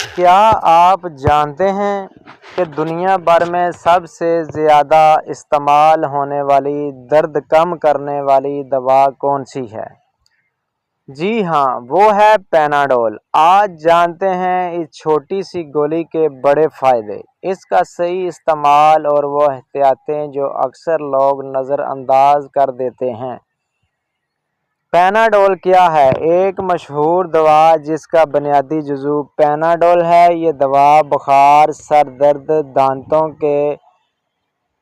क्या आप जानते हैं कि दुनिया भर में सबसे ज़्यादा इस्तेमाल होने वाली दर्द कम करने वाली दवा कौन सी है? जी हाँ, वो है पैनाडोल। आज जानते हैं इस छोटी सी गोली के बड़े फ़ायदे, इसका सही इस्तेमाल और वो एहतियातें जो अक्सर लोग नज़रअंदाज कर देते हैं। पैनाडोल क्या है? एक मशहूर दवा जिसका बुनियादी जुज़ू पैनाडोल है। ये दवा बुखार, सर दर्द, दांतों के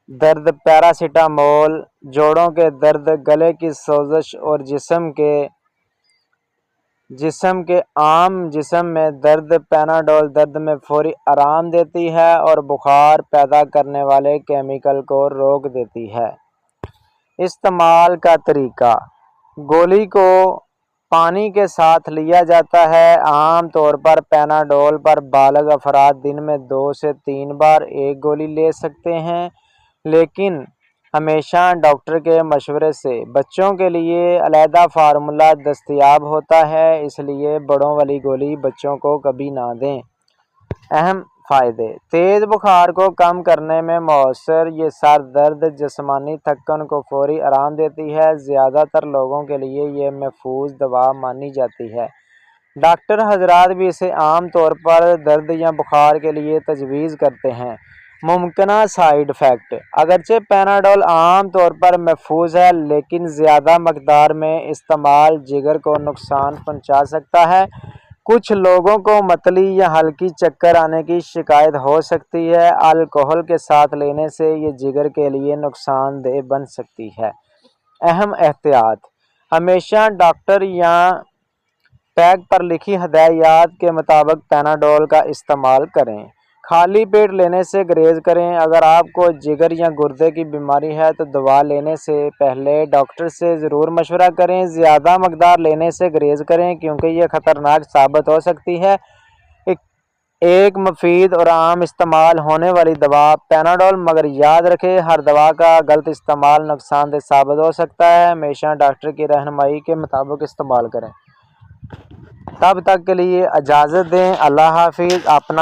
दर्द, पैरासिटामोल, जोड़ों के दर्द, गले की सोजिश और जिस्म में दर्द। पैनाडोल दर्द में फौरी आराम देती है और बुखार पैदा करने वाले केमिकल को रोक देती है। इस्तेमाल का तरीका: गोली को पानी के साथ लिया जाता है। आम तौर पर पैनाडोल पर बालिग अफराद दिन में 2 से 3 बार एक गोली ले सकते हैं, लेकिन हमेशा डॉक्टर के मशवरे से। बच्चों के लिए अलहदा फार्मूला दस्तयाब होता है, इसलिए बड़ों वाली गोली बच्चों को कभी ना दें। अहम फ़ायदे: तेज़ बुखार को कम करने में मौसर। ये सर दर्द, जिस्मानी थकन को फौरी आराम देती है। ज़्यादातर लोगों के लिए ये महफूज दवा मानी जाती है। डॉक्टर हजरात भी इसे आम तौर पर दर्द या बुखार के लिए तजवीज़ करते हैं। मुमकिन साइड इफ़ेक्ट: अगरचे पैनाडोल आम तौर पर महफूज है, लेकिन ज़्यादा मकदार में इस्तेमाल जिगर को नुकसान पहुंचा सकता है। कुछ लोगों को मतली या हल्की चक्कर आने की शिकायत हो सकती है। अल्कोहल के साथ लेने से ये जिगर के लिए नुकसानदेह बन सकती है। अहम एहतियात: हमेशा डॉक्टर या पैक पर लिखी हदायत के मुताबिक पैनाडोल का इस्तेमाल करें। खाली पेट लेने से गुरेज करें। अगर आपको जिगर या गुर्दे की बीमारी है तो दवा लेने से पहले डॉक्टर से ज़रूर मशवरा करें। ज़्यादा मकदार लेने से गुरेज करें क्योंकि यह ख़तरनाक साबित हो सकती है। एक मुफीद और आम इस्तेमाल होने वाली दवा पैनाडोल, मगर याद रखें हर दवा का गलत इस्तेमाल नुकसानदेह साबित हो सकता है। हमेशा डॉक्टर की रहनुमाई के मुताबिक इस्तेमाल करें। तब तक के लिए इजाज़त दें। अल्लाह हाफिज़। अपना